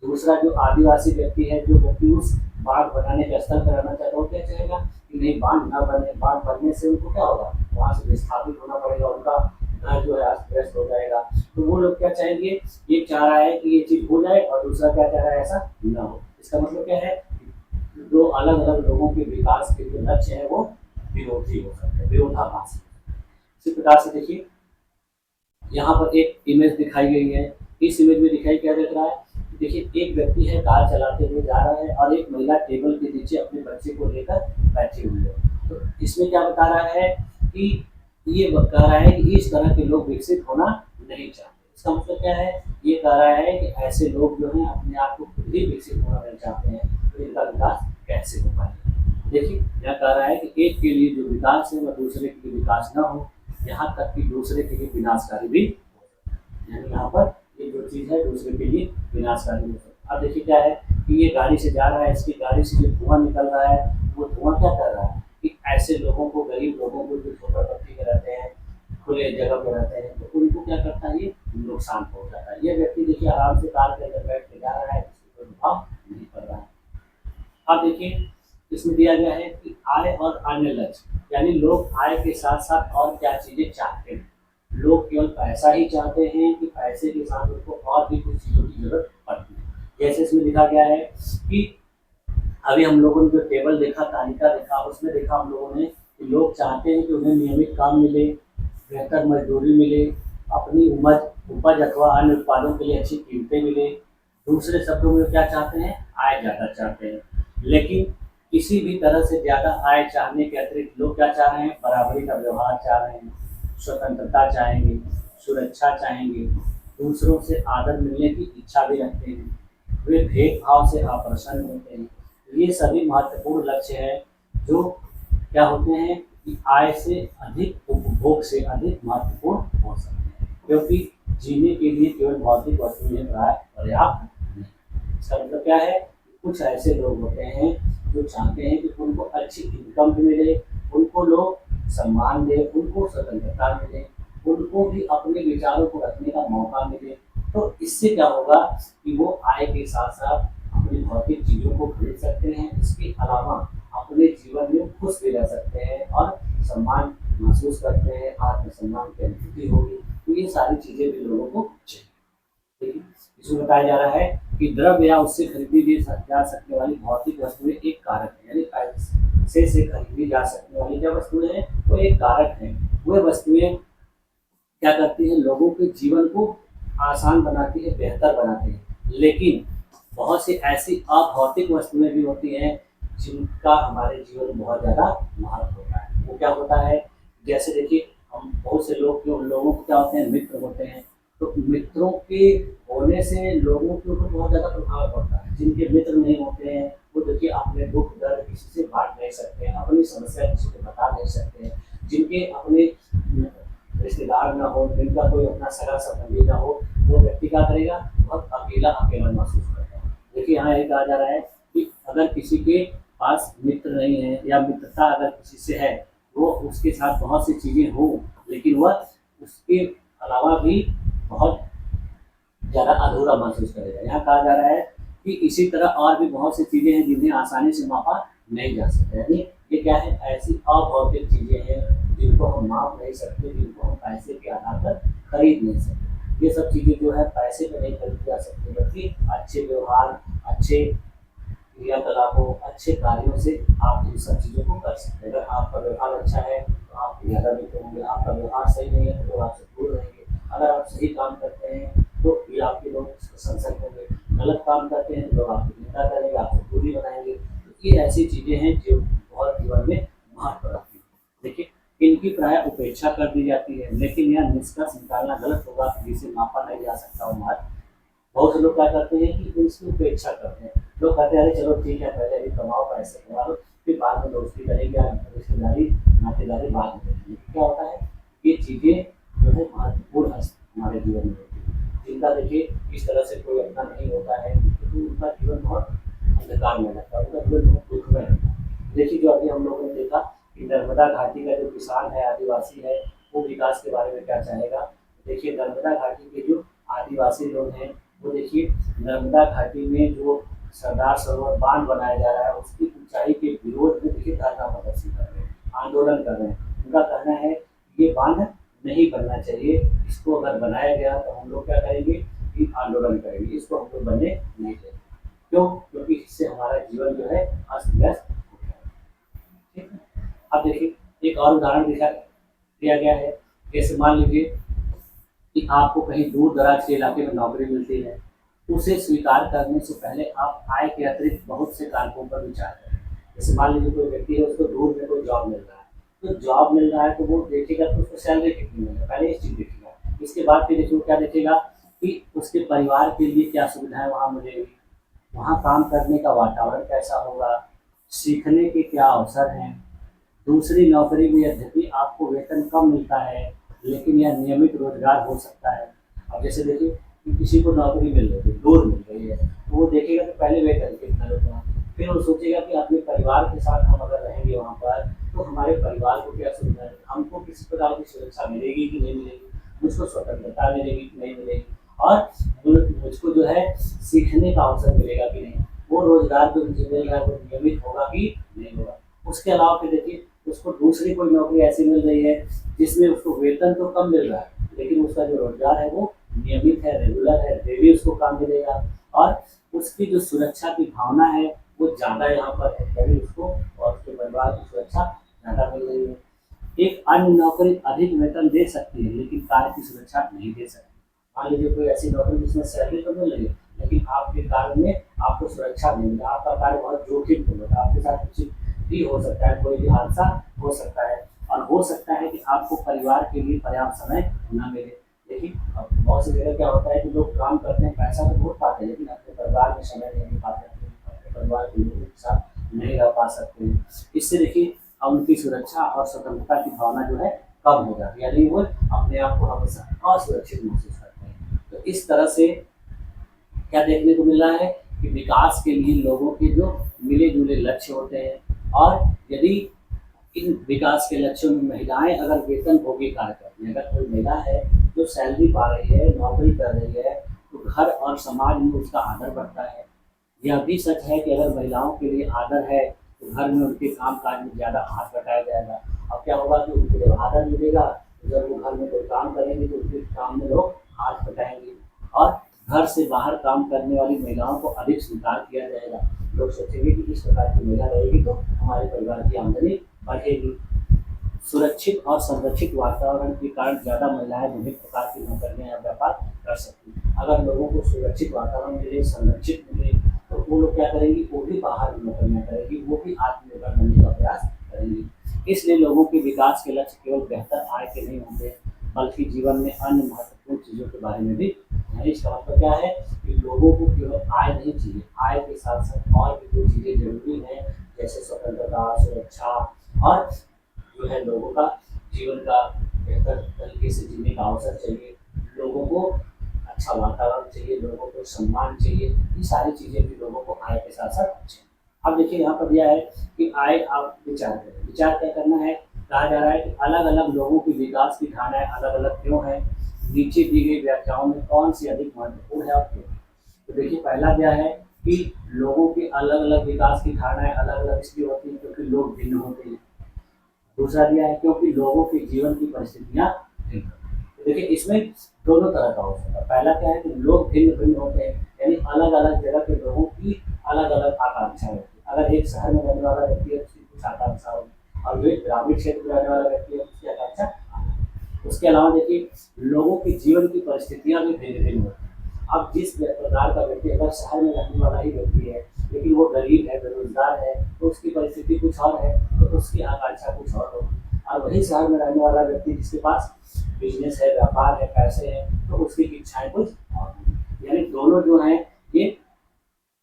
दूसरा जो आदिवासी व्यक्ति है, जो व्यक्ति उस बांध बनाने का स्थल पर रहना चाहता है, वो क्या चाहेगा कि नहीं बांध ना बने, बांध बनने से उनको क्या होगा? वहाँ से विस्थापित होना पड़ेगा, उनका घर जो है अस्त व्यस्त हो जाएगा। तो वो लोग क्या चाहेंगे? ये चाह रहा है कि ये चीज़ हो जाए, और दूसरा क्या चाह रहा है ऐसा न हो। इसका मतलब क्या है, दो अलग अलग लोगों के विकास के जो लक्ष्य है वो विरोधी हो सकते हैं, विरोधाभासी। इसी प्रकार से देखिए यहाँ पर एक इमेज दिखाई गई है। इस इमेज में दिखाई क्या दिख रहा है, देखिए एक व्यक्ति है कार चलाते हुए जा रहा है और एक महिला टेबल के नीचे अपने बच्चे को लेकर बैठी हुई है। तो इसमें क्या बता रहा है कि ये कह रहा है कि इस तरह के लोग विकसित होना नहीं चाहते। इसका मतलब क्या है, ये कह रहा है कि ऐसे लोग जो हैं अपने आप को खुद ही विकसित होना नहीं चाहते हैं, तो इनका विकास कैसे हो पाएगा। देखिए यह कह रहा है कि एक के लिए जो विकास है वह दूसरे के लिए विकास न हो, यहाँ तक कि दूसरे के लिए विनाशकारी भी हो। यानी यहाँ पर ये जो चीज़ है दूसरे के लिए विनाशकारी हो सकती है। अब देखिए क्या है कि ये गाड़ी से जा रहा है, इसकी गाड़ी से जो धुआं निकल रहा है वो धुआं क्या कर रहा है कि ऐसे लोगों को, गरीब लोगों को जो झोपड़पट्टी में रहते हैं, खुले जगह पर रहते हैं, तो उनको क्या करता है, ये नुकसान पहुँचाता है। ये व्यक्ति देखिए आराम से कार के अंदर बैठ के जा रहा है, इसको कोई प्रभाव नहीं पड़ रहा है। अब देखिए इसमें दिया गया है कि आय और अन्य लक्ष्य, यानी लोग आय के साथ साथ और क्या चीजें चाहते हैं। लोग केवल पैसा ही चाहते हैं कि पैसे के साथ उनको और भी कुछ चीजों की जरूरत पड़ती है। जैसे इसमें लिखा गया है कि अभी हम लोगों ने जो टेबल देखा, तालिका देखा, उसमें देखा हम लोगों ने कि लोग चाहते हैं कि उन्हें नियमित काम मिले, बेहतर मजदूरी मिले, अपनी उपज अथवा अन्य उत्पादों के लिए अच्छी कीमतें मिले। दूसरे शब्दों में क्या चाहते हैं, आय ज़्यादा चाहते हैं। लेकिन किसी भी तरह से ज़्यादा आय चाहने के अतिरिक्त लोग क्या चाह रहे हैं, बराबरी का व्यवहार चाह रहे हैं, स्वतंत्रता चाहेंगे, सुरक्षा चाहेंगे, दूसरों से आदर मिलने की इच्छा भी रखते हैं, वे भेदभाव से अप्रसन्न होते हैं। ये सभी महत्वपूर्ण लक्ष्य हैं जो क्या होते हैं कि आय से अधिक, उपभोग से अधिक महत्वपूर्ण हो सकते हैं, क्योंकि जीने के लिए केवल भौतिक वस्तुएं पर्याप्त नहीं। इसका मतलब क्या है, कुछ ऐसे लोग होते हैं जो चाहते हैं कि उनको अच्छी इनकम भी मिले, उनको लोग सम्मान दें, उनको स्वतंत्रता मिले, उनको भी अपने विचारों को रखने का मौका मिले। तो इससे क्या होगा कि वो आय के साथ साथ अपनी भौतिक चीज़ों को खरीद सकते हैं, इसके अलावा अपने जीवन में खुश भी रह सकते हैं और सम्मान महसूस करते हैं, आत्मसम्मान की अनुभूति होगी। तो ये सारी चीज़ें भी लोगों को चाहिए। देखिए इसमें बताया जा रहा है कि द्रव्य या उससे खरीदी जा सकने वाली भौतिक वस्तुएं एक कारक है, यानी पैसे से खरीदी जा सकने वाली जो वस्तुएं हैं वो एक कारक है। वह वस्तुएं क्या करती हैं, लोगों के जीवन को आसान बनाती है, बेहतर बनाती है। लेकिन बहुत सी ऐसी अभौतिक वस्तुएं भी होती हैं जिनका हमारे जीवन में बहुत ज़्यादा महत्व होता है। वो क्या होता है, जैसे देखिए हम बहुत से लोगों को क्या होते हैं, मित्र होते हैं। तो मित्रों के होने से लोगों के ऊपर बहुत ज़्यादा प्रभाव पड़ता है। जिनके मित्र नहीं होते हैं वो देखिए अपने दुख दर्द किसी से बांट नहीं सकते हैं, अपनी समस्या किसी को बता नहीं सकते हैं। जिनके अपने रिश्तेदार ना हो, जिनका कोई अपना सगा संबंधी ना हो, वो व्यक्ति क्या करेगा, बहुत अकेला अकेला महसूस करता है। देखिए यहाँ ये कहा जा रहा है कि अगर किसी के पास मित्र नहीं है या मित्रता अगर किसी से है, वो उसके साथ बहुत सी चीज़ें हों, लेकिन वह उसके अलावा भी बहुत ज़्यादा अधूरा महसूस करेगा। यहाँ कहा जा रहा है कि इसी तरह और भी बहुत सी चीज़ें हैं जिन्हें आसानी से मापा नहीं जा सकता। यानी ये क्या है, ऐसी अभौतिक चीज़ें हैं जिनको हम माप नहीं सकते, जिनको हम पैसे के आधार पर खरीद नहीं सकते। ये सब चीज़ें जो है पैसे पर नहीं खरीदी जा सकती, बल्कि अच्छे व्यवहार, अच्छे क्रियाकलापों, अच्छे कार्यों से आप इन सब चीज़ों को कर सकते हैं। अगर आपका व्यवहार अच्छा है तो आप ज़्यादा मित्र होंगे, आपका व्यवहार सही नहीं है तो लोग आपसे दूर रहेंगे। अगर आप सही काम करते हैं तो फिर आपके लोग प्रशंसक होंगे, गलत काम करते हैं तो लोग आपकी निंदा करेंगे, आपको दूरी बनाएंगे। तो ये ऐसी चीज़ें हैं जो बहुत जीवन में महत्व रखती हैं। देखिए इनकी प्राय उपेक्षा कर दी जाती है, लेकिन यह निष्कर्ष निकालना गलत होगा कि जिसे मापा नहीं जा सकता वो महत्व। बहुत से लोग क्या करते हैं कि इसकी उपेक्षा करते हैं। लोग कहते हैं अरे चलो ठीक है, पहले भी कमाओ, पैसे कमा लो, फिर बाद में दोस्ती करेंगे, रिश्तेदारी नातेदारी बाद में करेंगे। क्या होता है, ये चीज़ें जो है महत्वपूर्ण हमारे जीवन में होती है। जिनका देखिए इस तरह से कोई अपना नहीं होता है तो उनका जीवन बहुत अंधकार में लगता है, उनका जीवन बहुत दुख में रहता है। देखिए जो अभी हम लोगों ने देखा कि नर्मदा घाटी का जो किसान है, आदिवासी है, वो विकास के बारे में क्या चाहेगा। देखिए नर्मदा घाटी के जो आदिवासी लोग हैं वो देखिए नर्मदा घाटी में जो सरदार सरोवर बांध बनाया जा रहा है उसकी ऊंचाई के विरोध में देखिए धरना प्रदर्शन कर रहे हैं, आंदोलन कर रहे हैं। उनका कहना है ये बांध नहीं बनना चाहिए, इसको अगर बनाया गया तो हम लोग क्या करेंगे कि आंदोलन करेंगे, इसको हम लोग बनने नहीं देंगे। क्यों? क्योंकि जिससे हमारा जीवन जो है अस्त व्यस्त हो जाए। ठीक है, अब देखिए एक और उदाहरण दिया गया है। जैसे मान लीजिए कि आपको कहीं दूर दराज के इलाके में नौकरी मिलती है, उसे स्वीकार करने से पहले आप आय के अतिरिक्त बहुत से कारकों पर विचार करें। जैसे मान लीजिए कोई व्यक्ति है, उसको दूर में कोई जॉब मिल रहा है, तो जॉब मिल रहा है तो वो देखेगा तो उसको सैलरी कितनी मिल रही है, पहले इस चीज़ देखेगा। इसके बाद फिर देखिए क्या देखेगा कि उसके परिवार के लिए क्या सुविधाएं वहाँ मिलेगी, वहाँ काम करने का वातावरण कैसा होगा, सीखने के क्या अवसर हैं। दूसरी नौकरी में यद्यपि आपको वेतन कम मिलता है, लेकिन यह नियमित रोजगार हो सकता है। अब जैसे देखिए कि किसी को नौकरी मिल रही है, दूर मिल रही है, तो वो देखेगा कि पहले वेतन कितना मिलता है, फिर वो सोचेगा कि अपने परिवार के साथ हम अगर रहेंगे वहाँ पर तो हमारे परिवार को क्या सुविधा है, हमको किसी प्रकार की सुरक्षा मिलेगी कि नहीं मिलेगी, मुझको स्वतंत्रता मिलेगी कि नहीं मिलेगी, और मुझको जो है सीखने का अवसर मिलेगा कि नहीं, वो रोजगार जो मुझे मिलेगा वो नियमित होगा कि नहीं होगा। उसके अलावा फिर देखिए उसको दूसरी कोई नौकरी ऐसी मिल रही है जिसमें उसको वेतन तो कम मिल रहा है, लेकिन उसका जो रोजगार है वो नियमित है, रेगुलर है, डेली उसको काम मिलेगा, और उसकी जो सुरक्षा की भावना है वो ज़्यादा यहाँ पर है, तभी उसको और उसके परिवार की सुरक्षा ज़्यादा मिल रही है। एक अन्य नौकरी अधिक वेतन दे सकती है, लेकिन कार्य की सुरक्षा नहीं दे सकती। मान लीजिए कोई ऐसी नौकरी जिसमें सैलरी तो मिल रही है, लेकिन आपके कार्य में आपको सुरक्षा नहीं मिला, आपका कार्य बहुत जोखिम होगा, आपके साथ कुछ भी हो सकता है, कोई भी हादसा हो सकता है, और हो सकता है कि आपको परिवार के लिए पर्याप्त समय न मिले। देखिए अब बहुत सी जगह क्या होता है कि लोग काम करते हैं, पैसा तो बहुत पाते हैं, लेकिन अपने परिवार में समय नहीं दे पाते, अपने परिवार के लोगों के साथ नहीं रह पा सकते हैं। इससे देखिए अब उनकी सुरक्षा और स्वतंत्रता की भावना जो है कम हो जाती है, यानी वो अपने आप को हमेशा असुरक्षित महसूस करते हैं। तो इस तरह से क्या देखने को मिल रहा है कि विकास के लिए लोगों के जो मिले जुले लक्ष्य होते हैं, और यदि इन विकास के लक्ष्यों में महिलाएं अगर वेतन भोगी कार्य करती हैं, अगर कोई महिला है जो सैलरी पा रही है, नौकरी कर रही है, तो घर और समाज में उसका आदर बढ़ता है। यह भी सच है कि अगर महिलाओं के लिए आदर है तो घर में उनके काम काज में ज़्यादा हाथ बटाया जाएगा। अब क्या होगा कि उनको जब आदर मिलेगा तो जब वो घर में कोई काम करेंगे तो उनके काम में लोग हाथ बटाएंगे, और घर से बाहर काम करने वाली महिलाओं को अधिक स्वीकार किया जाएगा। लोग सोचेंगे कि इस प्रकार की महिला रहेगी तो हमारे परिवार की आमदनी बढ़ेगी। सुरक्षित और संरक्षित वातावरण के कारण ज़्यादा महिलाएं विभिन्न प्रकार की नौकरियां या व्यापार कर सकती हैं। अगर लोगों को सुरक्षित वातावरण मिले, संरक्षित मिले, तो वो लोग क्या करेंगी, वो भी बाहर नौकरियां करेंगी, वो भी आत्मनिर्भर बनने का प्रयास करेंगी। इसलिए लोगों के विकास के लक्ष्य केवल बेहतर आय के नहीं होंगे, बल्कि जीवन में अन्य महत्वपूर्ण चीज़ों के बारे में भी है। इसका मतलब क्या है कि लोगों को केवल आय नहीं चाहिए, आय के साथ साथ और भी जो चीज़ें जरूरी हैं, जैसे स्वतंत्रता, सुरक्षा, और जो है लोगों का जीवन का बेहतर तरीके से जीने का अवसर चाहिए, लोगों को अच्छा वातावरण चाहिए, लोगों को सम्मान चाहिए। ये सारी चीज़ें भी लोगों को आय के साथ साथ चाहिए। अब देखिए यहाँ पर दिया है कि आय आप विचार करें, विचार क्या करना है, कहा जा रहा है कि अलग अलग लोगों की विकास की धारणाएं अलग अलग क्यों है, नीचे दी गई व्याख्याओं में कौन सी अधिक महत्वपूर्ण है और क्यों। तो देखिए पहला क्या है कि लोगों के अलग अलग विकास की धारणाएं अलग अलग इसलिए होती हैं क्योंकि लोग भिन्न होते हैं। दूसरा दिया है क्योंकि लोगों के जीवन की परिस्थितियाँ भिन्न होती हैं। तो देखिए इसमें दोनों तरह का हो सकता है। पहला क्या है कि लोग भिन्न भिन्न होते हैं, यानी अलग अलग जगह के लोगों की अलग अलग आकांक्षाएं होती है। अगर एक शहर में रहने वाला व्यक्ति है उसकी कुछ आकांक्षा होगी, और जो एक ग्रामीण क्षेत्र में रहने वाला व्यक्ति है उसकी आकांक्षा। उसके अलावा देखिए लोगों की जीवन की परिस्थितियाँ भी भिन्न भिन्न होती हैं। अब जिस प्रकार का व्यक्ति अगर शहर में रहने वाला ही व्यक्ति है, लेकिन वो गरीब है, बेरोजगार है, तो उसकी परिस्थिति कुछ और है, तो उसकी आकांक्षा कुछ और होगी। और वही शहर में रहने वाला व्यक्ति जिसके पास बिजनेस है, व्यापार है, पैसे हैं, तो उसकी इच्छाएं कुछ और होंगी। यानी दोनों जो हैं ये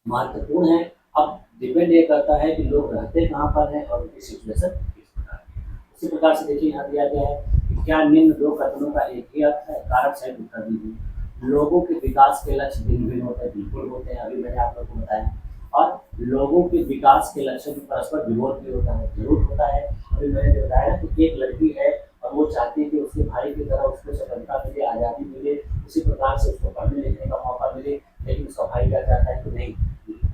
महत्वपूर्ण है। अब डिपेंड ये करता है कि लोग रहते कहाँ पर हैं और उनकी सिचुएशन किस प्रकार की है। उसी प्रकार से देखिए यहाँ दिया गया है कि क्या निम्न दो कथनों का एक ही अर्थ है, कारक सहित उत्तर दीजिए। लोगों के विकास के लक्ष्य भिन्न भिन्न होते हैं, बिल्कुल होते हैं, अभी मैंने आप लोग को बताया। और लोगों के विकास के लक्ष्य में परस्पर विरोध भी होता है, जरूर होता है। अभी मैंने जो बताया कि एक लड़की है और वो चाहती है कि उसके भाई की तरह उसको स्वतंत्रता मिले, आज़ादी मिले, उसी प्रकार से उसको पढ़ने लिखने का मौका मिले, लेकिन उसका भाई क्या चाहता है कि नहीं,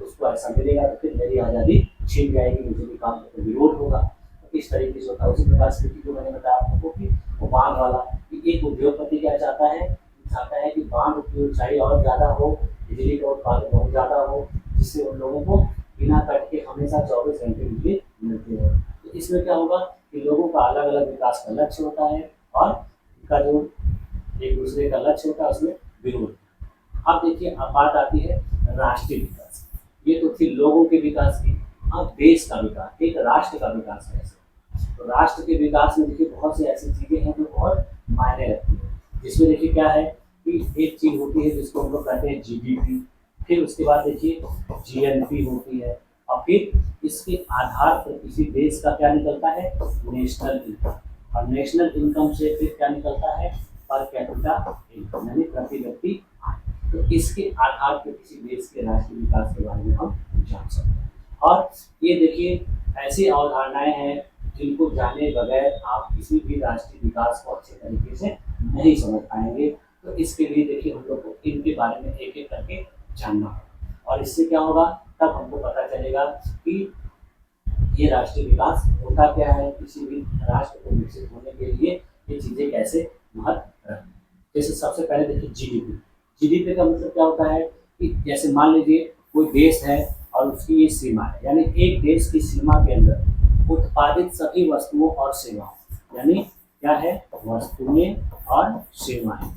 उसको ऐसा मिलेगा तो फिर मेरी आज़ादी छीन जाएगी, मुझे भी काम करने विरोध होगा। तो इस तरीके से होता है। उसी प्रकार से जो मैंने बताया आप लोगों को कि वो बांध वाला कि एक उद्योगपति क्या चाहता है, चाहता है कि बांध की ऊंचाई और ज़्यादा हो, बिजली का उत्पादन बहुत ज़्यादा हो, जिससे उन लोगों को बिना कट के हमेशा 24 घंटे बिजली मिलती है। तो इसमें क्या होगा कि लोगों का अलग अलग विकास का लक्ष्य होता है और इनका जो एक दूसरे का लक्ष्य होता है उसमें विरोध। अब देखिए, अब बात आती है राष्ट्रीय विकास। ये तो थी लोगों के विकास की। अब देश का विकास, एक राष्ट्र का विकास कैसे। तो राष्ट्र के विकास में देखिए बहुत सी ऐसी चीजें हैं जो बहुत मायने रखती है, जिसमें देखिए क्या है कि एक चीज होती है जिसको हम लोग कहते हैं जीडीपी, फिर उसके बाद देखिए जीएनपी होती है, और फिर इसके आधार पर किसी देश का क्या निकलता है, नेशनल इनकम, और नेशनल इनकम से फिर क्या निकलता है, पर कैपिटा इनकम, यानी प्रति व्यक्ति आय। तो इसके आधार पर किसी देश के राष्ट्रीय विकास के बारे में हम जान सकते हैं। और ये देखिए ऐसी अवधारणाएं हैं जिनको जाने बगैर आप किसी भी राष्ट्रीय विकास को अच्छे तरीके से नहीं समझ पाएंगे। तो इसके लिए देखिए हम लोग को इनके बारे में एक एक करके जानना होगा, और इससे क्या होगा, तब हमको पता चलेगा कि ये राष्ट्रीय विकास होता क्या है, किसी भी राष्ट्र को विकसित होने के लिए ये चीजें कैसे महत्व रखती हैं। जैसे सबसे पहले देखिए जीडीपी। जीडीपी का मतलब क्या होता है कि जैसे मान लीजिए कोई देश है और उसकी ये सीमा है, यानी एक देश की सीमा के अंदर उत्पादित सभी वस्तुओं और सेवाओं, यानी क्या है, वस्तुएं और सेवाएं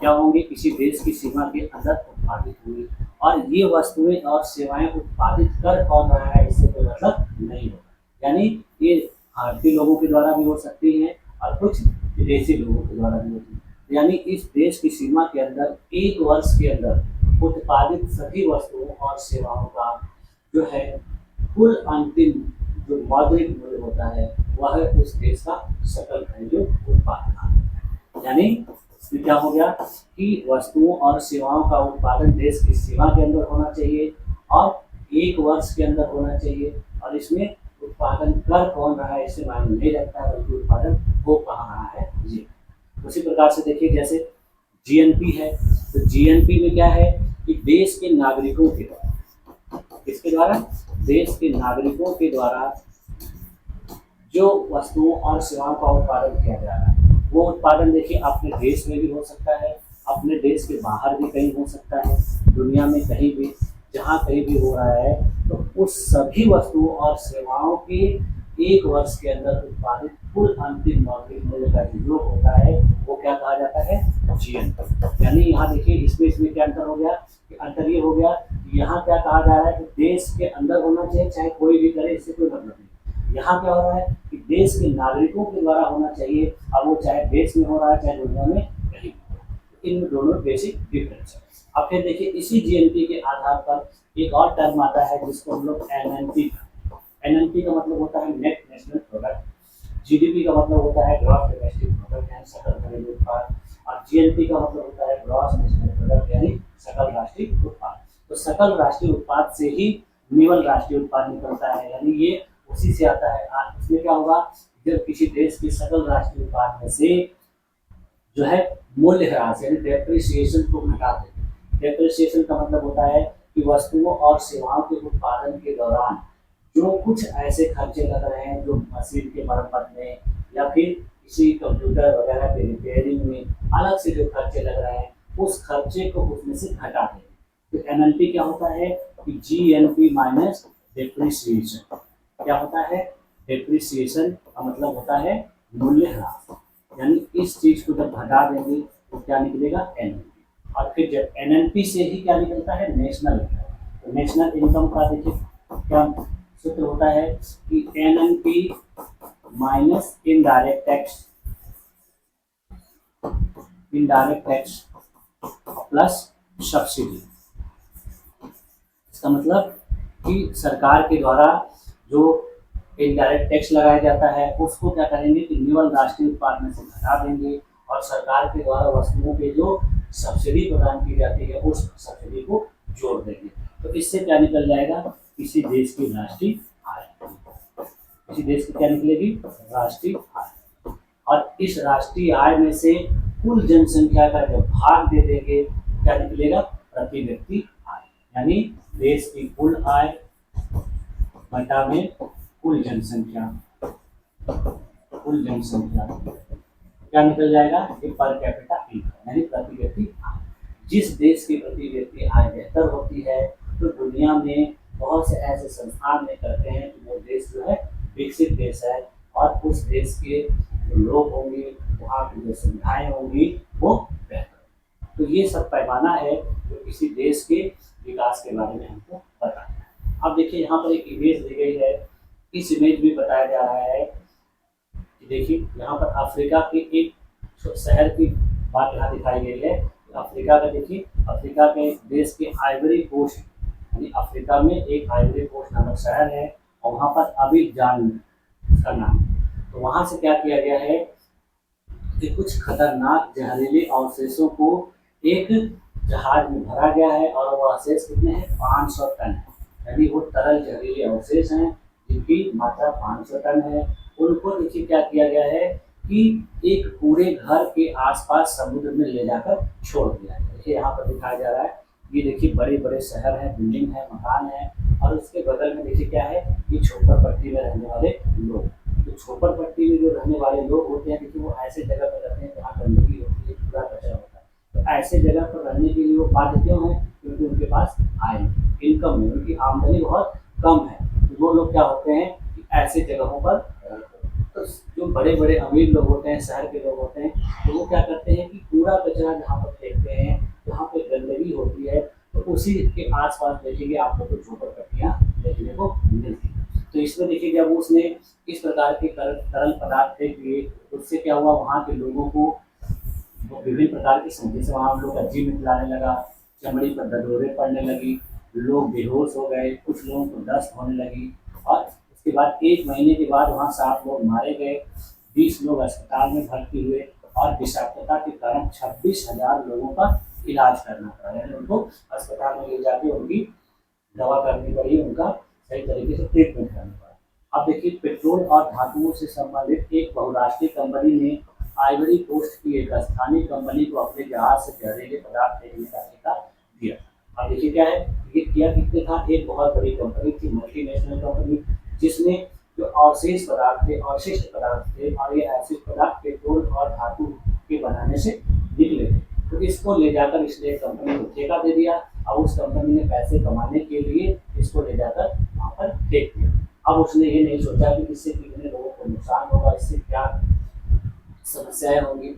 क्या होंगी, किसी देश की सीमा के अंदर उत्पादित हुई, और ये वस्तुएं और सेवाएं उत्पादित कर कौन रहा है इससे कोई मतलब नहीं होगा, यानी ये भारतीय लोगों के द्वारा भी हो सकती है और कुछ विदेशी लोगों के द्वारा भी होती है। यानी इस देश की सीमा के अंदर एक वर्ष के अंदर उत्पादित सभी वस्तुओं और सेवाओं का जो है कुल अंतिम जो मौद्रिक मूल्य होता है वह है उस देश का सकल घरेलू उत्पाद। यानी इसमें क्या हो गया कि वस्तुओं और सेवाओं का उत्पादन देश की सीमा के अंदर होना चाहिए और एक वर्ष के अंदर होना चाहिए, और इसमें उत्पादन कर कौन रहा है इससे मायने नहीं रखता है, बल्कि उत्पादन हो कहाँ रहा है ये। उसी प्रकार से देखिए जैसे जीएनपी है, तो जीएनपी में क्या है कि देश के नागरिकों के द्वारा, किसके द्वारा, देश के नागरिकों के द्वारा जो वस्तुओं और सेवाओं का उत्पादन किया जा रहा है, वो उत्पादन देखिए अपने देश में भी हो सकता है, अपने देश के बाहर भी कहीं हो सकता है, दुनिया में कहीं भी जहाँ कहीं भी हो रहा है, तो उस सभी वस्तुओं और सेवाओं के एक वर्ष के अंदर उत्पादित कुल अंतिम मौद्रिक मूल्य का जो योग होता है वो क्या कहा जाता है, जीएनपी। यानी यहाँ देखिए इसमें क्या अंतर हो गया, कि अंतर ये हो गया कि यहाँ क्या कहा जा रहा है कि देश के अंदर होना चाहिए, चाहे कोई भी करे इससे कोई मतलब नहीं। यहाँ क्या हो रहा है कि देश के नागरिकों के द्वारा होना चाहिए, अब वो चाहे देश में हो रहा है चाहे दुनिया में कहीं। इन दोनों बेसिक डिफरेंस है। अब फिर देखिए इसी जीएनपी के आधार पर एक और टर्म आता है जिसको हम लोग एनएनपी, एनएनपी का मतलब होता है नेट नेशनल प्रोडक्ट, जीडीपी का मतलब होता है ग्रॉस डोमेस्टिक प्रोडक्ट यानी सकल घरेलू उत्पाद, और जीएनपी का मतलब होता है ग्रॉस नेशनल प्रोडक्ट यानी सकल राष्ट्रीय उत्पाद। तो सकल राष्ट्रीय उत्पाद से ही निवल राष्ट्रीय उत्पाद निकलता है, यानी ये उसी से आता है। इसमें क्या होगा, जब किसी देश के सकल राष्ट्रीय उत्पाद में से जो है मूल्य ह्रास यानी डेप्रिसिएशन को घटा देते। डेप्रिसिएशन का मतलब होता है कि वस्तुओं और सेवाओं के उत्पादन के दौरान जो कुछ ऐसे खर्चे लग रहे हैं जो मशीन के मरम्मत में या फिर किसी कंप्यूटर वगैरह के रिपेयरिंग में अलग से जो खर्चे लग रहे हैं उस खर्चे को उसमें से घटा दें। तो एनएनपी क्या होता है कि जीएनपी माइनस डेप्रिसिएशन। क्या होता है, डेप्रिसिएशन का मतलब होता है मूल्य ह्रास, यानी इस चीज को जब घटा देंगे तो क्या निकलेगा, एनएनपी। और फिर जब एनएनपी से ही क्या निकलता है, नेशनल इनकम। तो नेशनल इनकम का देखिए क्या सूत्र होता है कि NNP minus indirect tax, indirect tax plus subsidy. इसका मतलब कि सरकार के द्वारा जो इनडायरेक्ट टैक्स लगाया जाता है उसको क्या करेंगे कि निवल राष्ट्रीय उत्पाद में से घटा देंगे, और सरकार के द्वारा वस्तुओं के जो सब्सिडी प्रदान की जाती है उस सब्सिडी को जोड़ देंगे। तो इससे क्या निकल जाएगा, किसी देश की राष्ट्रीय आय, किसी देश की क्या निकलेगी, राष्ट्रीय आय। और इस राष्ट्रीय आय में से कुल जनसंख्या का जब भाग दे देंगे क्या निकलेगा, प्रति व्यक्ति आय, यानी देश की कुल आय बटा में कुल जनसंख्या, कुल जनसंख्या क्या निकल जाएगा, ये पर कैपिटा इनकम यानी प्रति व्यक्ति आय। जिस देश की प्रति व्यक्ति आय बेहतर होती है तो दुनिया में बहुत से ऐसे संस्थान में करते हैं कि वो देश जो है विकसित देश है और उस देश के जो लोग होंगे, वहाँ की जो सुविधाएं होंगी वो बेहतर। तो ये सब पैमाना है जो किसी देश के विकास के बारे में हमको बताता है। अब देखिए यहाँ पर एक इमेज दी गई है। इस इमेज में बताया जा रहा है कि देखिए यहाँ पर अफ्रीका के एक शहर की बात यहाँ दिखाई गई है। अफ्रीका का देखिए, अफ्रीका के देश के आइवरी कोस्ट, यानी अफ्रीका में एक आइवरी कोस्ट नामक शहर है और वहाँ पर अबिजान उसका नाम। तो वहाँ से क्या किया गया है कि कुछ खतरनाक जहरीले अवशेषों को एक जहाज में भरा गया है और वो अवशेष कितने हैं, 500 टन है। यानी वो तरल जहरीले अवशेष हैं जिनकी मात्रा 500 टन है। उनको देखिए क्या किया गया है कि एक पूरे घर के आसपास समुद्र में ले जाकर छोड़ दिया है। देखिए यहाँ पर दिखाया जा रहा है, ये देखिए बड़े बड़े शहर हैं, बिल्डिंग है, मकान है और उसके बगल में देखिए क्या है, ये झोपड़पट्टी में रहने वाले लोग। तो झोपड़पट्टी में जो रहने वाले लोग होते हैं देखिए वो ऐसे जगह पर रहते हैं जहाँ गंदगी होती है, कूड़ा कचरा होता है। तो ऐसे जगह पर रहने के लिए वो बाध्य क्यों है, क्योंकि उनके पास आय इनकम है, उनकी आमदनी बहुत कम है। तो वो लोग क्या होते हैं कि ऐसे जगहों पर तो जो बड़े बड़े अमीर लोग होते हैं, शहर के लोग होते हैं, तो वो क्या करते हैं कि कूड़ा कचरा जहाँ पर फेंकते हैं, जहाँ पे गंदगी होती है, तो उसी के आसपास देखेंगे आप लोग को झोपड़पट्टियाँ देखने को मिलती हैं। तो इसमें देखिए जब उसने इस प्रकार के तरल पदार्थ फेंक दिए, उससे क्या हुआ, वहाँ के लोगों को विभिन्न प्रकार की समस्या से वहाँ लोग अजीब मिलाने लगा, चमड़ी पर दरोरे पड़ने लगी, लोग बेहोश हो गए, कुछ लोगों को दस्त होने लगी और उसके बाद 1 महीने के बाद वहाँ 7 लोग मारे गए, 20 लोग अस्पताल में भर्ती हुए और विषाक्तता के कारण 26,000 लोगों का इलाज करना पड़ा। यानी उनको अस्पताल में ले जाके उनकी दवा करनी पड़ी, उनका सही तरीके से ट्रीटमेंट करना पड़ा। अब देखिए पेट्रोल और धातुओं से संबंधित एक बहुराष्ट्रीय कंपनी ने आइवरी कोस्ट की एक स्थानीय कंपनी को अपने जहाज से जहरीले पदार्थ फेंकने का ठेका दिया। अब देखिए क्या है, ये किया किसने था, एक बहुत बड़ी कंपनी थी, मल्टीनेशनल कंपनी, जिसने जो अवशेष पदार्थ थे, अवशिष्ट पदार्थ थे और ये अवशिष्ट पदार्थ पेट्रोल और धातु के बनाने से निकले थे। तो इसको ले जाकर इसने कंपनी को ठेका दे दिया और उस कंपनी ने पैसे कमाने के लिए इसको ले जाकर वहाँ पर फेंक दिया। अब उसने ये नहीं सोचा कि इससे कितने लोगों को नुकसान होगा, इससे क्या समस्याएं होंगी,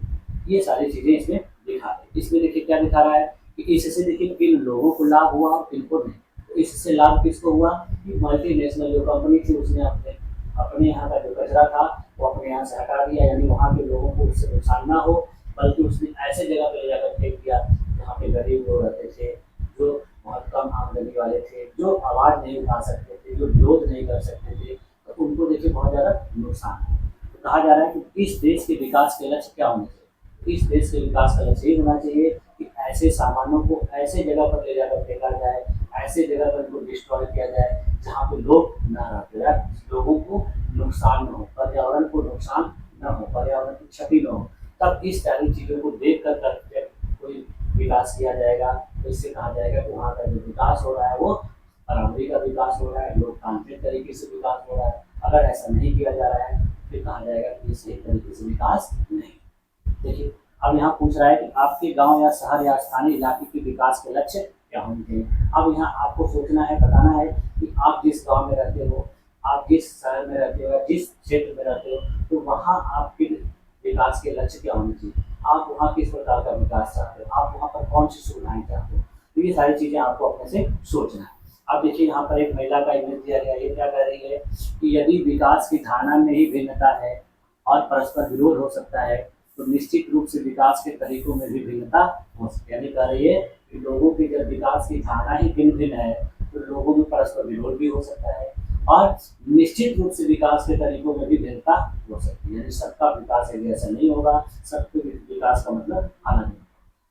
ये सारी चीजें इसमें दिखा रही। इसमें देखिए क्या दिखा रहा है कि इससे देखिए किन लोगों को लाभ हुआ और किनको नहीं। तो इससे लाभ किसको हुआ कि मल्टीनेशनल जो कंपनी थी उसने अपने यहाँ का जो कचरा था वो अपने यहाँ से हटा दिया, यानी वहाँ के लोगों को उससे नुकसान ना हो, बल्कि उसने ऐसे जगह पर ले जाकर फेंक दिया जहाँ पे गरीब लोग रहते थे, जो बहुत कम आमदनी वाले थे, जो आवाज़ नहीं उठा सकते थे, जो विरोध नहीं कर सकते थे, तो उनको देखिए बहुत ज़्यादा नुकसान है। तो कहा जा रहा है कि इस देश के विकास के लक्ष्य क्या होने चाहिए, इस देश के विकास का लक्ष्य ये होना चाहिए कि ऐसे सामानों को ऐसे जगह पर ले जाकर फेंका जाए, ऐसे जगह पर इनको डिस्ट्रॉय किया जाए जहाँ पे लोग न रहते हैं, लोगों को नुकसान न हो, पर्यावरण को नुकसान न हो, पर्यावरण की क्षति न हो। तब इस सारी चीज़ों को देख कर कोई विकास किया जाएगा। तो इससे कहा जाएगा कि वहाँ का जो विकास हो रहा है वो बराबरी का विकास हो रहा है, लोकतांत्रिक तरीके से विकास हो रहा है। अगर ऐसा नहीं किया जा रहा है फिर कहा जाएगा कि ये सही तरीके से विकास नहीं। देखिए अब यहाँ पूछ रहा है कि आपके गांव या शहर या स्थानीय इलाके के विकास के लक्ष्य क्या होने चाहिए। अब यहाँ आपको सोचना है, बताना है कि आप जिस गांव में रहते हो, आप जिस शहर में रहते हो या जिस क्षेत्र में रहते हो, तो वहाँ आपके विकास के लक्ष्य क्या होने चाहिए, आप वहाँ किस प्रकार का विकास चाहते हो, आप वहाँ पर कौन सी सुविधाएं चाहते हो। तो ये सारी चीज़ें आपको अपने से सोचना है। अब देखिए यहाँ पर एक महिला का इमेज दिया गया, ये क्या कह रही है कि यदि विकास की धारणा में ही भिन्नता है और परस्पर विरोध हो सकता है तो निश्चित रूप से विकास के तरीकों में भी भिन्नता हो सकती है। यानी कह रही है कि लोगों की जब विकास की धारणा ही भिन्न भिन्न है तो लोगों में परस्पर विरोध भी हो सकता है और निश्चित रूप से विकास के तरीकों में भी भिन्नता हो सकती है। यानी सबका विकास एक जैसा नहीं होगा, सबके विकास का मतलब अलग है।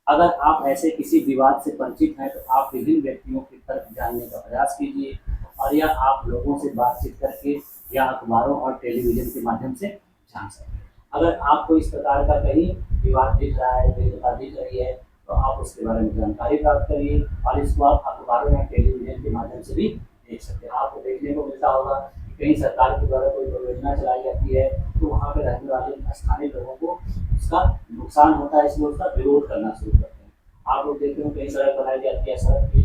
अगर आप ऐसे किसी विवाद से परिचित हैं तो आप विभिन्न व्यक्तियों के तर्क जानने का प्रयास कीजिए और या आप लोगों से बातचीत करके या अखबारों और टेलीविजन के माध्यम से जान सकते हैं। अगर आपको इस प्रकार का कहीं विवाद दिख रहा है, भिन्नता दिख रही है, तो आप उसके बारे में जानकारी प्राप्त करिए और इसको आप अखबारों या टेलीविजन के माध्यम से भी देख सकते हैं। आपको देखने को मिलता होगा कि कहीं सरकार के द्वारा कोई परियोजना चलाई जाती है तो वहाँ पर रहने वाले स्थानीय लोगों को उसका नुकसान होता है, इसलिए उसका विरोध करना शुरू करते हैं। आप लोग देखते हो कहीं सड़क बनाई जाती है, सड़क की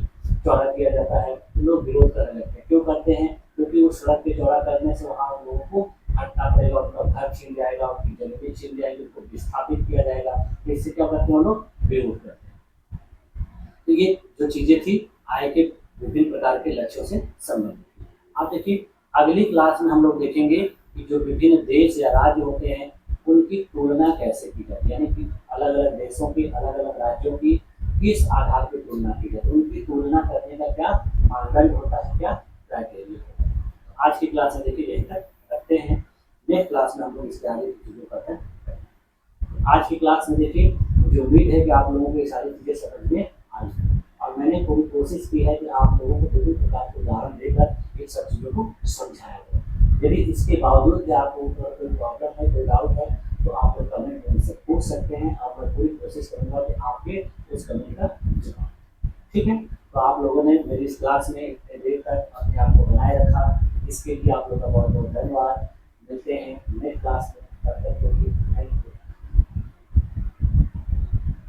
चौड़ा किया जाता है तो लोग विरोध करने लगते हैं। क्यों करते हैं? क्योंकि उस सड़क के चौड़ा करने से वहाँ लोगों को हटना पड़ेगा, उनका घर छीन जाएगा, उनकी जमीनें छीन जाएगी, उनको विस्थापित किया जाएगा। तो इससे क्या करते हैं? वो लोग विरोध करते हैं। तो ये जो चीजें थी आय के विभिन्न प्रकार के लक्ष्यों से संबंधित थी। आप देखिए अगली क्लास में हम लोग देखेंगे कि जो विभिन्न देश या राज्य होते हैं उनकी तुलना कैसे की जाती है, यानी कि अलग अलग देशों की, अलग अलग राज्यों की किस आधार पर तुलना की जाती है, उनकी तुलना करने का क्या मानदंड होता है, क्या क्राइटेरिया होता है। आज की क्लास में देखिए यहीं तक रखते हैं। नेक्स्ट क्लास में हम लोग इसके आगे की चीजों करते हैं। आज की क्लास में देखिए मुझे उम्मीद है कि आप लोगों को ये सारी चीजें समझ में आई और मैंने पूरी कोशिश की है कि आप लोगों को विभिन्न प्रकार के उदाहरण देकर इन सब चीजों को समझाया जाए। यदि इसके बावजूद भी आपको कोई प्रॉब्लम है, कोई डाउट है, तो आप लोग कमेंट में मुझसे पूछ सकते हैं और मैं पूरी कोशिश करूंगा कि आपके उस कमेंट का जवाब। ठीक है, तो आप लोगों ने मेरी इस क्लास में इतने देर तक अपने आप को बनाए रखा, इसके लिए आप लोगों का बहुत बहुत धन्यवाद। मिलते हैं